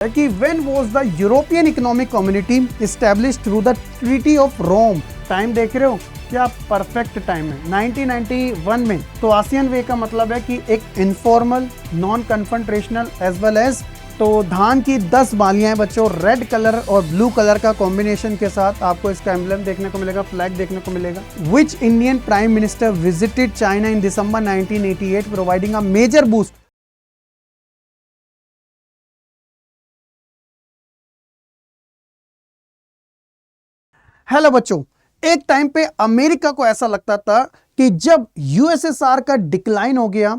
है कि when was the European economic community established through the treaty of Rome. Time देख रहे हो क्या परफेक्ट टाइम है 1991 में। तो आसियान वे का मतलब है कि एक informal non confrontational as well as. तो धान की 10 बालियां हैं बच्चों, रेड कलर और ब्लू कलर का कॉम्बिनेशन के साथ आपको इसका एम्ब्लम देखने को मिलेगा, फ्लैग देखने को मिलेगा। Which Indian prime minister visited China in December 1988 providing a major boost. Hello बच्चों, एक टाइम पे अमेरिका को ऐसा लगता था कि जब यूएसएसआर का डिक्लाइन हो गया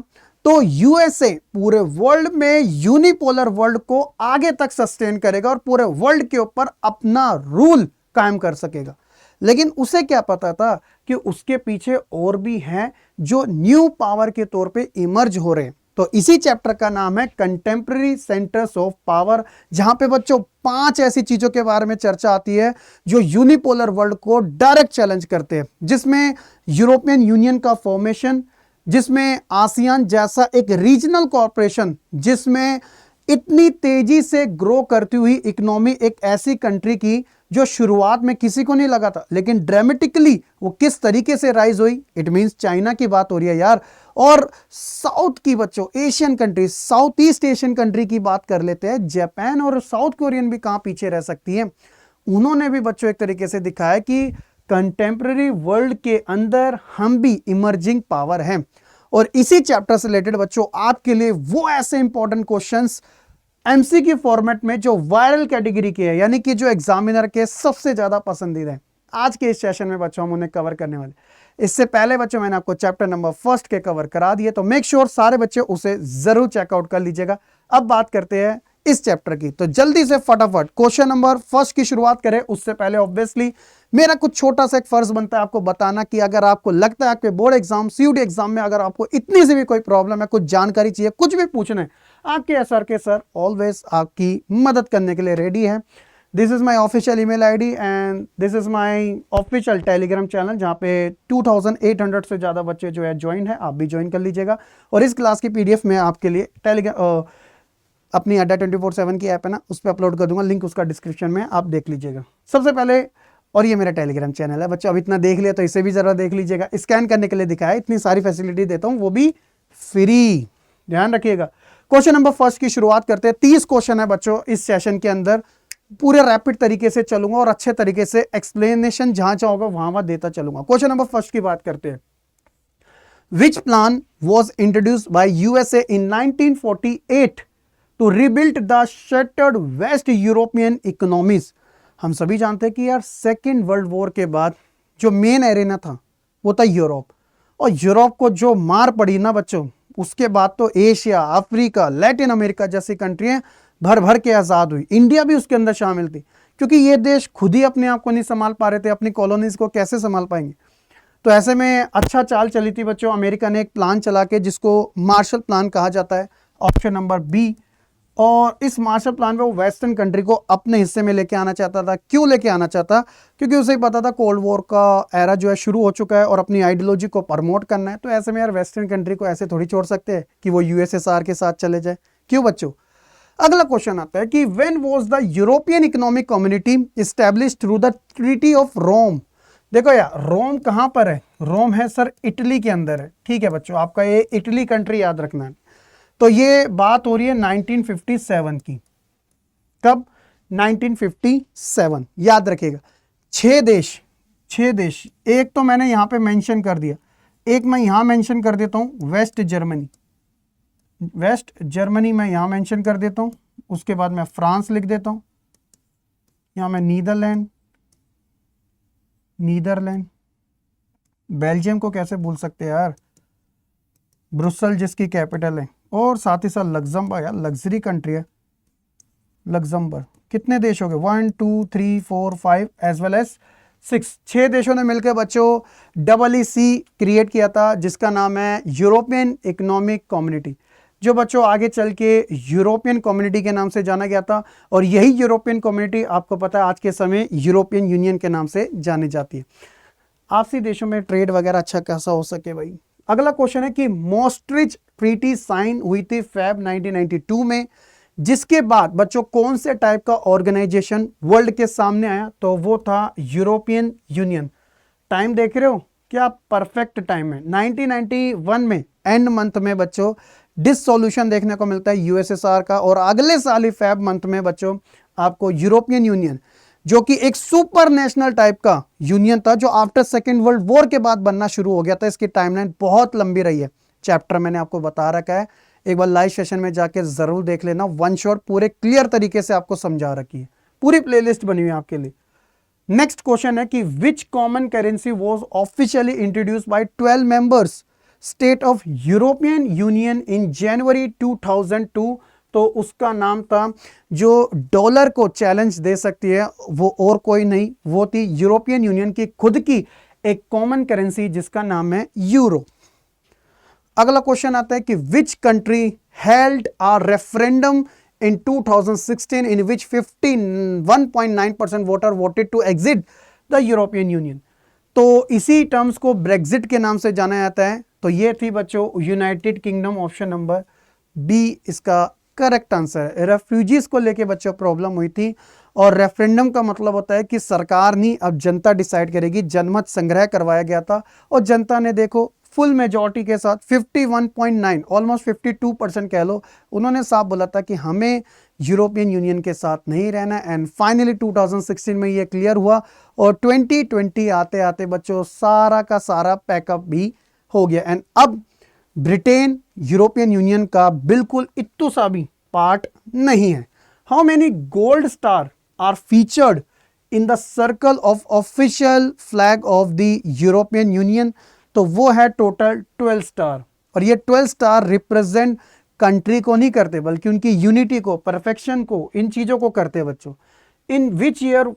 तो यूएसए पूरे वर्ल्ड में यूनिपोलर वर्ल्ड को आगे तक सस्टेन करेगा और पूरे वर्ल्ड के ऊपर अपना रूल कायम कर सकेगा। लेकिन उसे क्या पता था कि उसके पीछे और भी हैं जो न्यू पावर के तौर पे इमर्ज हो रहे हैं। तो इसी चैप्टर का नाम है कंटेम्प्रेरी सेंटर्स ऑफ पावर, जहां पे बच्चों 5 ऐसी चीजों के बारे में चर्चा आती है जो यूनिपोलर वर्ल्ड को डायरेक्ट चैलेंज करते हैं, जिसमें यूरोपियन यूनियन का फॉर्मेशन, जिसमें आसियान जैसा एक रीजनल कॉर्पोरेशन, जिसमें इतनी तेजी से ग्रो करती हुई इकोनॉमी एक ऐसी कंट्री की जो शुरुआत में किसी को नहीं लगा था लेकिन ड्रामेटिकली वो किस तरीके से राइज हुई। इट मींस चाइना की बात हो रही है यार। और साउथ की बच्चों Asian country, south East Asian country की बात कर लेते हैं। जापान और साउथ कोरियन भी कहां पीछे रह सकती है। उन्होंने भी बच्चों एक तरीके से दिखाया कि कंटेम्प्रेरी वर्ल्ड के अंदर हम भी इमर्जिंग पावर हैं। और इसी चैप्टर से रिलेटेड बच्चों आपके लिए वो ऐसे इंपॉर्टेंट क्वेश्चंस एमसीक्यू फॉर्मेट में जो वायरल कैटेगरी के है, यानी कि जो एग्जामिनर के सबसे ज्यादा पसंदीदा है, आज के इस सेशन में बच्चों हम उन्हें कवर करने वाले। इससे पहले बच्चों मैंने आपको चैप्टर नंबर 1 के कवर करा दिए, तो मेक श्योर सारे बच्चे उसे जरूर चेकआउट कर लीजिएगा। अब बात करते हैं इस चैप्टर की, तो जल्दी से फटाफट क्वेश्चन नंबर 1 की शुरुआत करें। उससे पहले ऑब्वियसली मेरा कुछ छोटा सा एक फर्ज बनता है आपको बताना कि अगर आपको लगता है आपके बोर्ड एग्जाम सीयूटी एग्जाम में अगर आपको इतनी सी भी कोई प्रॉब्लम है, कुछ जानकारी चाहिए, कुछ भी पूछना है, आपके एसआर के सर ऑलवेज आपकी मदद करने के लिए रेडी है। This is my official email ID and this is my official Telegram channel, जहाँ पे 2800 से ज़्यादा बच्चे जो है ज्वाइन है, आप भी ज्वाइन कर लीजिएगा। और इस क्लास की पीडीएफ में आपके लिए टेलीग्राम अपनी अड्डा 24/7 की ऐप है ना, उस पर अपलोड कर दूंगा, लिंक उसका डिस्क्रिप्शन में, आप देख लीजिएगा सबसे पहले। और ये मेरा टेलीग्राम चैनल है बच्चों, अब इतना देख लिया तो इसे भी जरा देख लीजिएगा। स्कैन करने के लिए दिखाया, इतनी सारी फैसिलिटी देता हूँ, वो भी फ्री, ध्यान रखिएगा। क्वेश्चन नंबर 1 की शुरुआत करते हैं। 30 क्वेश्चन है बच्चों इस सेशन के अंदर, पूरे रैपिड तरीके से चलूंगा और अच्छे तरीके से एक्सप्लेनेशन जहां चाहोगे वहां देता चलूंगा। क्वेश्चन नंबर 1 की बात करते हैं। Which plan was introduced by USA in 1948 to rebuild the shattered west European economies. हम सभी जानते हैं कि यार सेकेंड वर्ल्ड वॉर के बाद जो मेन एरिना था वो था यूरोप, और यूरोप को जो मार पड़ी ना बच्चों, उसके बाद तो एशिया, अफ्रीका, लैटिन अमेरिका जैसी कंट्रियां भर भर के आज़ाद हुई। इंडिया भी उसके अंदर शामिल थी, क्योंकि ये देश खुद ही अपने आप को नहीं संभाल पा रहे थे, अपनी कॉलोनीज को कैसे संभाल पाएंगे। तो ऐसे में अच्छा चाल चली थी बच्चों, अमेरिका ने एक प्लान चला के जिसको मार्शल प्लान कहा जाता है, ऑप्शन नंबर बी। और इस मार्शल प्लान में वो वेस्टर्न कंट्री को अपने हिस्से में लेके आना चाहता था। क्यों लेके आना चाहता? क्योंकि उसे पता था कोल्ड वॉर का एरा जो है शुरू हो चुका है और अपनी आइडियोलॉजी को प्रमोट करना है। तो ऐसे में यार वेस्टर्न कंट्री को ऐसे थोड़ी छोड़ सकते हैं कि वो यूएसएसआर के साथ चले जाए। क्यों बच्चों? अगला क्वेश्चन आता है कि when was the European economic community established through the treaty of Rome. देखो यार रोम कहां पर है? रोम है सर इटली के अंदर है। ठीक है बच्चों, आपका ये इटली कंट्री याद रखना है। तो ये बात हो रही है 1957 की। कब? 1957, याद रखिएगा। 6 देश, एक तो मैंने यहां पे मेंशन कर दिया, एक मैं यहां मेंशन कर देता हूं, वेस्ट जर्मनी मैं यहां मेंशन कर देता हूं। उसके बाद मैं फ्रांस लिख देता हूं, यहां मैं नीदरलैंड, बेल्जियम को कैसे भूल सकते हैं यार, ब्रुसल जिसकी कैपिटल है, और साथ ही साथ लग्जमबर्ग, यार लग्जरी कंट्री है लग्जमबर्ग। कितने देश हो गए? 1 2 3 4 5 एज वेल एज 6। 6 देशों ने मिलकर बच्चों EEC क्रिएट किया था, जिसका नाम है यूरोपियन इकोनॉमिक कम्युनिटी, जो बच्चों आगे चल के यूरोपियन कम्युनिटी के नाम से जाना गया था। और यही यूरोपियन कम्युनिटी आपको पता है आज के समय यूरोपियन यूनियन के नाम से जानी जाती है। आपसी देशों में ट्रेड वगैरह अच्छा खासा हो सके भाई। अगला क्वेश्चन है कि मॉस्ट्रिच ट्रीटी साइन हुई थी फेब 1992 में, जिसके बाद बच्चों कौन से टाइप का ऑर्गेनाइजेशन वर्ल्ड के सामने आया, तो वो था यूरोपियन यूनियन। टाइम देख रहे हो, क्या परफेक्ट टाइम है। 1991 में एंड मंथ में बच्चों डिसोल्यूशन देखने को मिलता है यूएसएसआर का, और अगले साल ही फेब मंथ में बच्चों आपको यूरोपियन यूनियन, जो कि एक सुपर नेशनल टाइप का यूनियन था, जो आफ्टर सेकेंड वर्ल्ड वॉर के बाद बनना शुरू हो गया था। इसकी टाइमलाइन बहुत लंबी रही है, चैप्टर मैंने आपको बता रखा है, एक बार लाइव सेशन में जाके जरूर देख लेना, वन शॉट पूरे क्लियर तरीके से आपको समझा रखी है, पूरी प्लेलिस्ट बनी हुई है आपके लिए। नेक्स्ट क्वेश्चन है कि which common currency was officially introduced by 12 members state of European Union in January 2002। तो उसका नाम था, जो डॉलर को चैलेंज दे सकती है, वो और कोई नहीं, वो थी यूरोपियन यूनियन की खुद की एक कॉमन करेंसी जिसका नाम है यूरो। अगला क्वेश्चन आता है कि which country held a referendum in 2016 in which 51.9% voter voted to exit the European union. तो इसी टर्म्स को ब्रेग्जिट के नाम से जाना जाता है। तो ये थी बच्चों United Kingdom, option number B इसका करेक्ट आंसर है। रेफ्यूजीज को लेके बच्चों प्रॉब्लम हुई थी, और रेफरेंडम का मतलब होता है कि सरकार नहीं, अब जनता डिसाइड करेगी। जनमत संग्रह करवाया गया था और जनता ने देखो फुल मेजॉरिटी के साथ 51.9 ऑलमोस्ट 52% कह लो, उन्होंने साफ बोला था कि हमें यूरोपियन यूनियन के साथ नहीं रहना। एंड फाइनली 2016 में ये क्लियर हुआ, और 2020 आते आते बच्चों सारा का सारा पैकअप भी हो गया। एंड अब ब्रिटेन यूरोपियन यूनियन का बिल्कुल इत्तू सा भी पार्ट नहीं है। How many gold star are featured in the circle of official flag of the European union? तो वो है टोटल 12 स्टार, और ये 12 स्टार रिप्रेजेंट कंट्री को नहीं करते बल्कि उनकी यूनिटी को, परफेक्शन को, इन चीजों को करते बच्चों। In which year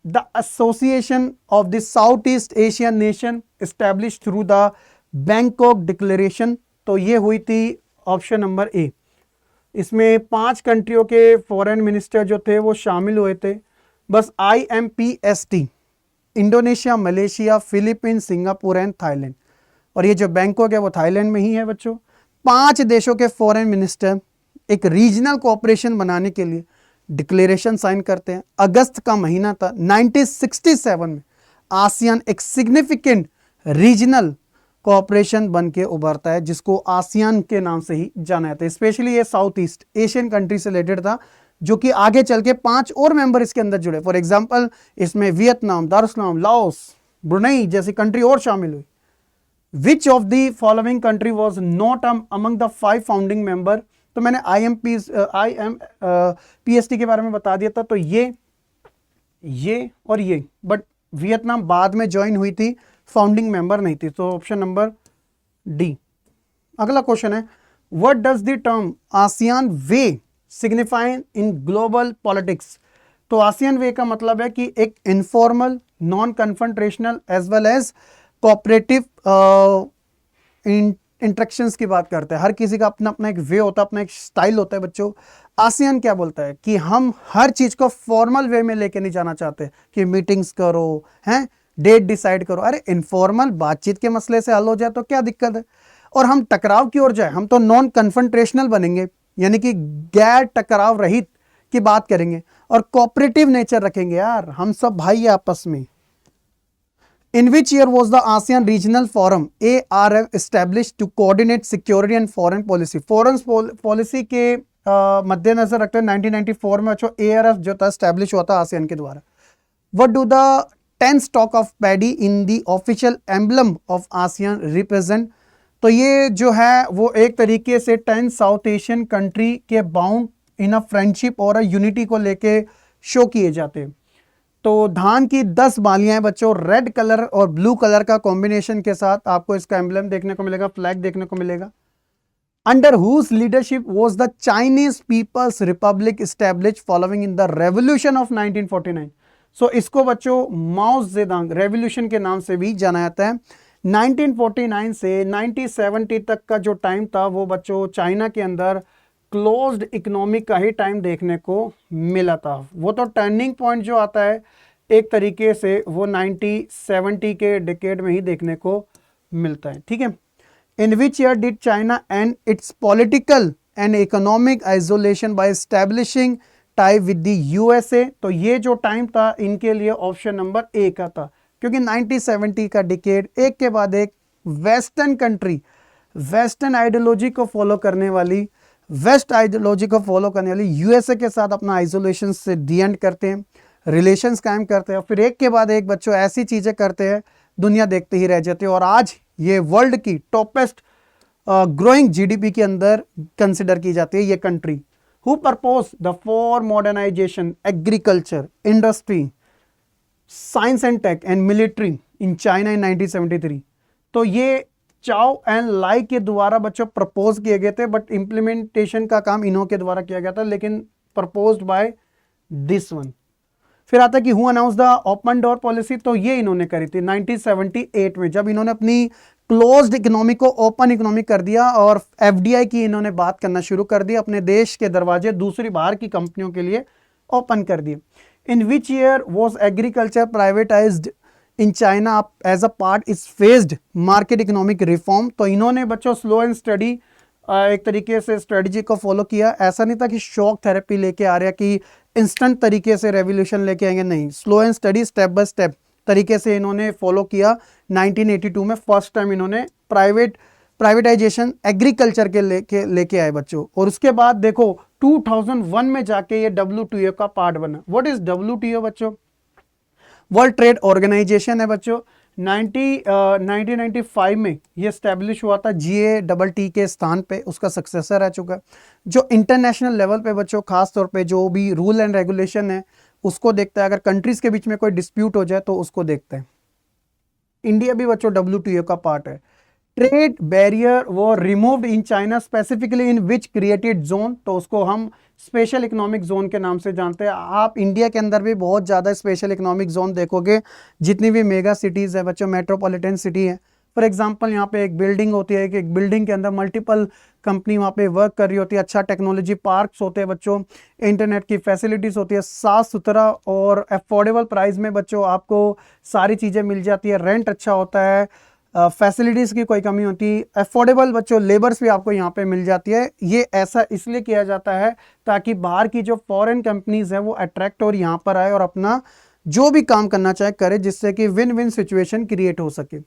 the association of the South East Asian nation establish through the Bangkok declaration? तो ये हुई थी ऑप्शन नंबर ए। इसमें 5 कंट्रियों के फॉरेन मिनिस्टर जो थे वो शामिल हुए थे, बस IMPST, Indonesia, Malaysia, Philippines, Singapore and Thailand. और ये जो बैंकॉक है वो थाईलैंड में ही है बच्चों। 5 देशों के फॉरेन मिनिस्टर एक रीजनल कोऑपरेशन बनाने के लिए डिक्लेरेशन साइन करते हैं। अगस्त का महीना था 1967 में आसियान एक सिग्निफिकेंट रीजनल कोऑपरेशन बन के उभरता है, जिसको आसियान के नाम से ही जाना जाता है। स्पेशली ये साउथ ईस्ट एशियन कंट्री से रिलेटेड था, जो कि आगे चल के 5 और मेंबर इसके अंदर जुड़े। फॉर एग्जांपल इसमें वियतनाम, दारुसलाम, लाओस, ब्रुनेई जैसी कंट्री और शामिल हुई। Which of the following country was not among the 5 founding member? तो मैंने IMPST के बारे में बता दिया था, तो ये और ये, बट वियतनाम बाद में ज्वाइन हुई थी, फाउंडिंग मेंबर नहीं थी। तो ऑप्शन नंबर डी। अगला क्वेश्चन है, what does the term ASEAN way signify in global politics? तो आसियान वे का मतलब है कि एक informal, non confrontational as well as cooperative interactions की बात करते हैं। हर किसी का अपना अपना एक वे होता है, अपना एक स्टाइल होता है बच्चों। आसियान क्या बोलता है कि हम हर चीज को फॉर्मल वे में लेके नहीं जाना चाहते कि मीटिंग्स करो, हैं, डेट डिसाइड करो। अरे इनफॉर्मल बातचीत के मसले से हल हो जाए तो क्या दिक्कत है? और हम टकराव की ओर जाए, हम तो नॉन कन्फ्रंटेशनल बनेंगे, यानी कि गैर टकराव रहित की बात करेंगे, और कोऑपरेटिव नेचर रखेंगे। यार हम सब भाई है आपस में। In which year was the ASEAN Regional Forum ARF established to coordinate security and foreign policy? Foreign policy के मद्देनजर रखते हैं 1994 में बच्चों ARF जो था स्टैब्लिश हुआ था आसियान के द्वारा। What do the 10 stalk of paddy in the official emblem of ASEAN represent? तो ये जो है वो एक तरीके से 10 साउथ एशियन कंट्री के बाउंड इन अ फ्रेंडशिप और यूनिटी को लेके शो किए जाते हैं। तो धान की 10 बालियां बच्चों रेड कलर और ब्लू कलर का कॉम्बिनेशन के साथ आपको इसका एम्ब्लेम देखने को मिलेगा, फ्लैग देखने को मिलेगा। Under whose leadership was the Chinese People's Republic established following in the revolution of 1949? So इसको बच्चों माओ जेडोंग रेवोल्यूशन के नाम से भी जाना जाता है। 1949 से 1970 तक का जो टाइम था वो बच्चों चाइना के अंदर क्लोज्ड इकोनॉमिक का ही टाइम देखने को मिला था। वो तो टर्निंग पॉइंट जो आता है एक तरीके से वो 1970 के डिकेड में ही देखने को मिलता है। ठीक है। In which year did China and its political and economic isolation by establishing tie with the USA. तो ये जो टाइम था इनके लिए ऑप्शन नंबर ए का था, क्योंकि 1970 का डिकेड एक के बाद एक वेस्टर्न कंट्री, वेस्टर्न आइडियोलॉजी को फॉलो करने वाली, वेस्ट आइडियोलॉजी को फॉलो करने वाली यूएसए के साथ अपना आइसोलेशन से दी एंड करते हैं, रिलेशंस कायम करते हैं, फिर एक के बाद एक बच्चों ऐसी चीजें करते हैं, दुनिया देखते ही रह जाती है। और आज ये वर्ल्ड की टॉपेस्ट ग्रोइंग जीडीपी के अंदर कंसिडर की जाती है ये country. Who propose the four modernization, agriculture, industry, science and tech and military in China in 1973। तो ये चाओ एंड लाई के द्वारा बच्चों प्रपोज किए गए थे, बट इंप्लीमेंटेशन का काम इन्हों के द्वारा किया गया था, लेकिन प्रपोज्ड बाय दिस वन। फिर आता है कि who announce the open door policy, तो ये इन्होंने करी थी 1978 में, जब इन्होंने अपनी क्लोज्ड इकोनॉमी को ओपन इकोनॉमी कर दिया और एफडीआई की इन्होंने बात करना शुरू कर दी, अपने देश के दरवाजे दूसरी बाहर की कंपनियों के लिए ओपन कर दिए। In which year was agriculture privatised in China as a part is faced market economic reform. तो इन्होंने बच्चों स्लो एंड स्टडी एक तरीके से स्ट्रेटजी को फॉलो किया। ऐसा नहीं था कि शॉक थेरेपी लेके आ रहा है कि इंस्टेंट तरीके से रेवोल्यूशन लेके आएंगे, नहीं, slow and study step by step तरीके से इन्होंने फॉलो किया। 1982 में फर्स्ट टाइम इन्होंने प्राइवेटाइजेशन एग्रीकल्चर के लेके आए बच्चों। और उसके बाद देखो 2001 में जाके ये WTO का पार्ट बना। व्हाट इज WTO बच्चों? वर्ल्ड ट्रेड ऑर्गेनाइजेशन है बच्चों। 1995 में ये स्टैब्लिश हुआ था GATT के स्थान पे, उसका सक्सेसर रह चुका है। जो इंटरनेशनल लेवल पे बच्चों खास तौर पे जो भी रूल एंड रेगुलेशन है उसको देखता है, अगर कंट्रीज के बीच में कोई डिस्प्यूट हो जाए तो उसको देखता है। इंडिया भी बच्चों WTO का पार्ट है। ट्रेड बैरियर वो removed in China specifically in which created zone, तो उसको हम स्पेशल इकोनॉमिक जोन के नाम से जानते हैं। आप इंडिया के अंदर भी बहुत ज़्यादा स्पेशल इकोनॉमिक जोन देखोगे, जितनी भी मेगा सिटीज़ है बच्चों, मेट्रोपॉलिटन सिटी है। फॉर एग्जांपल यहाँ पे एक बिल्डिंग होती है कि एक बिल्डिंग के अंदर मल्टीपल कंपनी वहाँ पे वर्क कर रही होती है, अच्छा टेक्नोलॉजी पार्क्स होते हैं बच्चों, इंटरनेट की फैसिलिटीज़ होती है, साफ़ सुथरा और अफोर्डेबल प्राइस में बच्चों आपको सारी चीज़ें मिल जाती है, रेंट अच्छा होता है, फैसिलिटीज़ की कोई कमी होती, अफोर्डेबल बच्चों लेबर्स भी आपको यहाँ पे मिल जाती है। ये ऐसा इसलिए किया जाता है ताकि बाहर की जो फॉरेन कंपनीज है वो अट्रैक्ट और यहाँ पर आए और अपना जो भी काम करना चाहे करे, जिससे कि विन विन सिचुएशन क्रिएट हो सके।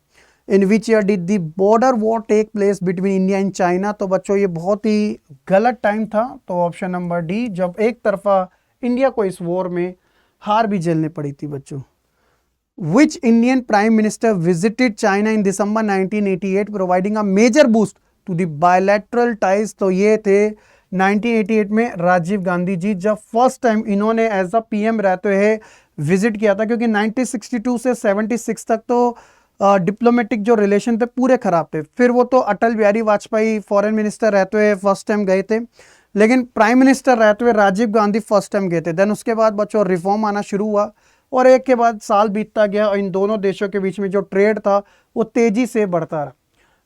In which year did the border war take place between India and China, तो बच्चों ये बहुत ही गलत टाइम था, तो ऑप्शन नंबर डी, जब एक तरफा इंडिया को इस वॉर में हार भी झेलनी पड़ी थी बच्चों। Which Indian Prime Minister visited China in December 1988 providing a major boost to the bilateral ties? तो ये थे 1988 में राजीव गांधी जी, जब फर्स्ट टाइम इन्होंने एज अ PM रहते हुए विजिट किया था, क्योंकि 1962 से 76 तक तो डिप्लोमेटिक जो रिलेशन थे पूरे खराब थे। फिर वो तो अटल बिहारी वाजपेयी फॉरेन मिनिस्टर रहते हुए फर्स्ट टाइम गए थे, लेकिन प्राइम मिनिस्टर रहते हुए राजीव गांधी फर्स्ट टाइम गए थे। देन उसके बाद बच्चों रिफॉर्म आना शुरू हुआ और एक के बाद साल बीतता गया और इन दोनों देशों के बीच में जो ट्रेड था वो तेजी से बढ़ता रहा।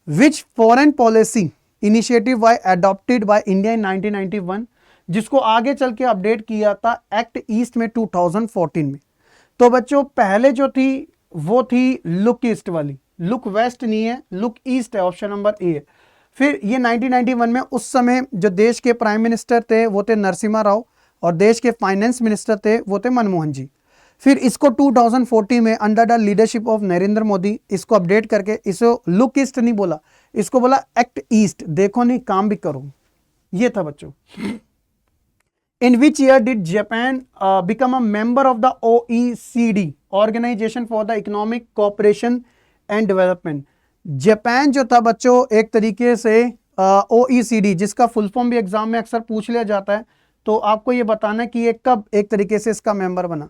Which foreign policy initiative why adopted by India in 1991, जिसको आगे चल के अपडेट किया था एक्ट ईस्ट में 2014 में। तो बच्चों पहले जो थी वो थी लुक ईस्ट वाली, लुक वेस्ट नहीं है, लुक ईस्ट है, ऑप्शन नंबर ए है। फिर ये 1991 में उस समय जो देश के प्राइम मिनिस्टर थे वो थे नरसिम्हा राव और देश के फाइनेंस मिनिस्टर थे वो थे मनमोहन जी। फिर इसको 2014 में under the leadership of Narendra Modi इसको अपडेट करके इसको लुक ईस्ट नहीं बोला, इसको बोला एक्ट ईस्ट, देखो नहीं काम भी करो, ये था बच्चों। In which year did Japan become a member of the OECD, organisation for the economic cooperation and development. Japan जो था बच्चों एक तरीके से OECD, जिसका फुल फॉर्म भी एग्जाम में अक्सर पूछ लिया जाता है, तो आपको ये बताना कि ये कब एक तरीके से इसका मेंबर बना।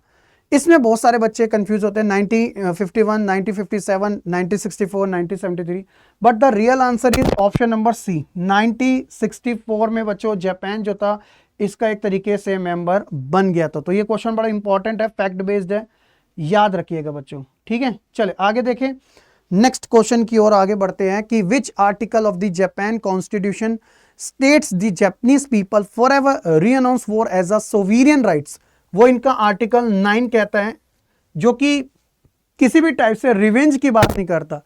इसमें बहुत सारे बच्चे कंफ्यूज होते हैं 1951, 1957, 1964, 1973, but the real answer is option number C, 1964 में बच्चों जापान जो था इसका एक तरीके से मेंबर बन गया था। तो ये क्वेश्चन बड़ा इंपॉर्टेंट है, फैक्ट बेस्ड है, याद रखिएगा बच्चों, ठीक है। चले आगे देखें, नेक्स्ट क्वेश्चन की ओर आगे बढ़ते हैं कि which article of the Japan constitution states the Japanese people for ever renounce war as a sovereign rights. वो इनका आर्टिकल 9 कहता है, जो कि किसी भी टाइप से रिवेंज की बात नहीं करता।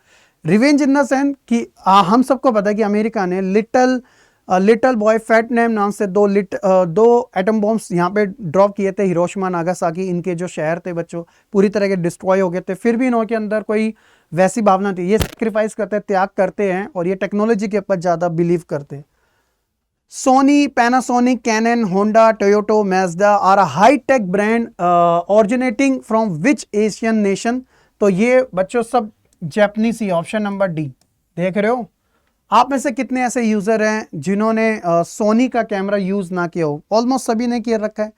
रिवेंज इन द सेंस कि हम सबको पता है कि अमेरिका ने little little boy fat name नाम से दो एटम बॉम्ब्स यहाँ पे ड्रॉप किए थे, हिरोशिमा नागासाकी, इनके जो शहर थे बच्चों पूरी तरह के डिस्ट्रॉय हो गए थे, फिर भी इनके अंदर कोई वैसी भावना थी, ये सेक्रीफाइस करते हैं, त्याग करते हैं और ये टेक्नोलॉजी के ऊपर ज़्यादा बिलीव करते हैं। Sony, Panasonic, Canon, Honda, Toyota, Mazda are a high tech brand originating from which Asian nation? तो ये बच्चों सब जापानीज ही, ऑप्शन नंबर डी। देख रहे हो आप में से कितने ऐसे यूजर हैं जिन्होंने सोनी का कैमरा यूज ना किया हो? ऑलमोस्ट सभी ने किया रखा है।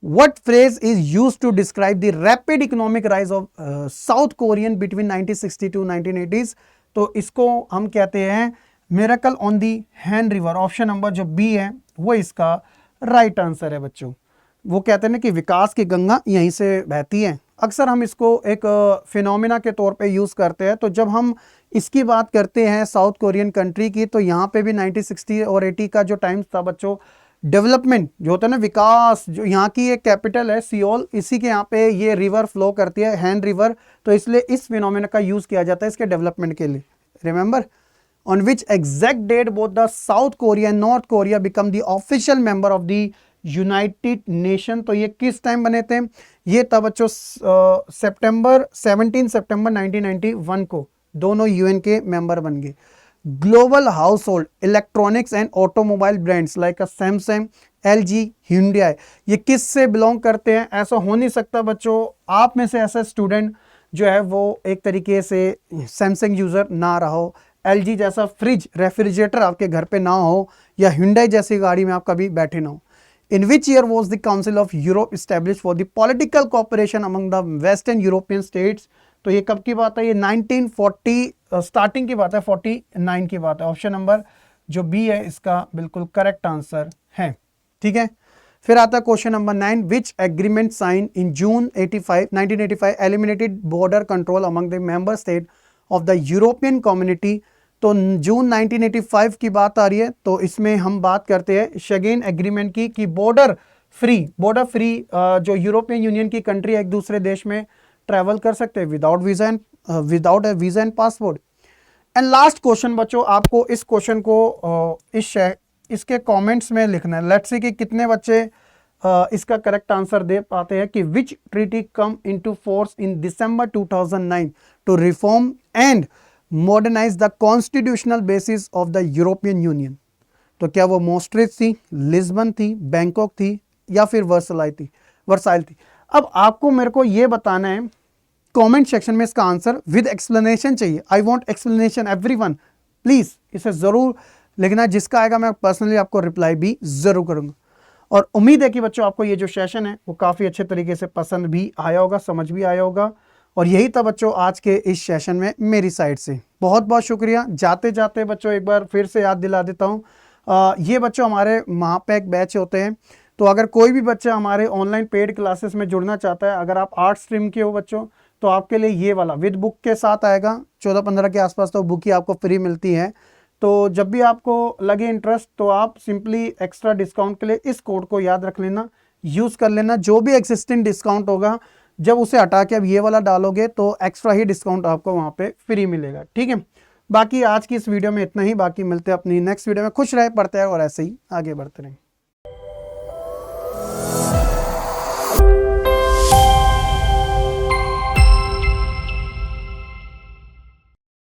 What phrase is used to describe the rapid economic rise of South Korean between 1960 to 1980s? तो इसको हम कहते हैं miracle on the Han river. Option number जो बी है वो इसका राइट आंसर है बच्चों। वो कहते हैं ना कि विकास की गंगा यहीं से बहती है। अक्सर हम इसको एक फिनोमिना के तौर पे यूज़ करते हैं। तो जब हम इसकी बात करते हैं साउथ कोरियन कंट्री की, तो यहाँ पे भी 1960 और 80 का जो टाइम था बच्चों, डेवलपमेंट जो होता है ना, विकास, जो यहाँ की एक कैपिटल है सियोल, इसी के यहाँ पे ये रिवर फ्लो करती है, हैन रिवर, तो इसलिए इस फिनोमिना का यूज़ किया जाता है इसके डेवलपमेंट के लिए। Remember on which exact date both the South Korea and North Korea become the official member of the United Nation? तो ये किस टाइम बने थे? ये तब बच्चों 17 सितंबर 1991 को दोनों यूएन के मेंबर बन गए। Global house hold electronics and automobile brands like Samsung, LG, Hyundai, ये किस से बिलोंग करते हैं? ऐसा हो नहीं सकता बच्चों आप में से ऐसा स्टूडेंट जो है वो एक तरीके से सैमसंग यूज़र ना रहा हो, एलजी जैसा फ्रिज रेफ्रिजरेटर आपके घर पे ना हो, या Hyundai जैसी गाड़ी में आप कभी बैठे ना हो। In which year was the Council of Europe established for the political cooperation among the Western European states? तो ये कब की बात है? ये 1940 स्टार्टिंग की बात है, 49 की बात है। ऑप्शन नंबर जो बी है इसका बिल्कुल करेक्ट आंसर है। ठीक है, फिर आता है question number 9। Which agreement sign in June 1985 eliminated border control among the member state of the European community? तो जून 1985 की बात आ रही है, तो इसमें हम बात करते हैं शेंगेन एग्रीमेंट की, कि बॉर्डर फ्री जो यूरोपियन यूनियन की कंट्री एक दूसरे देश में ट्रैवल कर सकते हैं without visa and passport. And last question बच्चों, आपको इस क्वेश्चन को इसके कमेंट्स में लिखना है। लेट्स सी कि कितने बच्चे इसका करेक्ट आंसर दे पाते हैं कि which treaty come into force in December 2009 to reform and modernise the constitutional basis of the European union? तो क्या वो मोस्ट्रिच थी, लिस्बन थी, बैंकॉक थी, या फिर वर्साइल थी? अब आपको मेरे को ये बताना है कमेंट सेक्शन में, इसका आंसर विद एक्सप्लेनेशन चाहिए। I want explanation everyone, please इसे जरूर लिखना। जिसका आएगा मैं पर्सनली आपको रिप्लाई भी जरूर करूंगा। और उम्मीद है कि बच्चों आपको ये जो सेशन है वो काफ़ी अच्छे तरीके से पसंद भी आया होगा, समझ भी आया होगा। और यही था बच्चों आज के इस सेशन में मेरी साइड से। बहुत बहुत शुक्रिया। जाते जाते बच्चों एक बार फिर से याद दिला देता हूँ, ये बच्चों हमारे महापैक बैच होते हैं। तो अगर कोई भी बच्चा हमारे ऑनलाइन पेड क्लासेस में जुड़ना चाहता है, अगर आप आर्ट स्ट्रीम के हो बच्चों, तो आपके लिए ये वाला विद बुक के साथ आएगा 14-15 के आसपास, तो बुक ही आपको फ्री मिलती है। तो जब भी आपको लगे इंटरेस्ट, तो आप सिंपली एक्स्ट्रा डिस्काउंट के लिए इस कोड को याद रख लेना, यूज़ कर लेना। जो भी एक्सिस्टिंग डिस्काउंट होगा, जब उसे हटा के अब ये वाला डालोगे तो एक्स्ट्रा ही डिस्काउंट आपको वहाँ पे फ्री मिलेगा। ठीक है, बाकी आज की इस वीडियो में इतना ही। बाकी मिलते हैं अपनी नेक्स्ट वीडियो में। खुश रहे, पढ़ते हैं और ऐसे ही आगे बढ़ते रहें।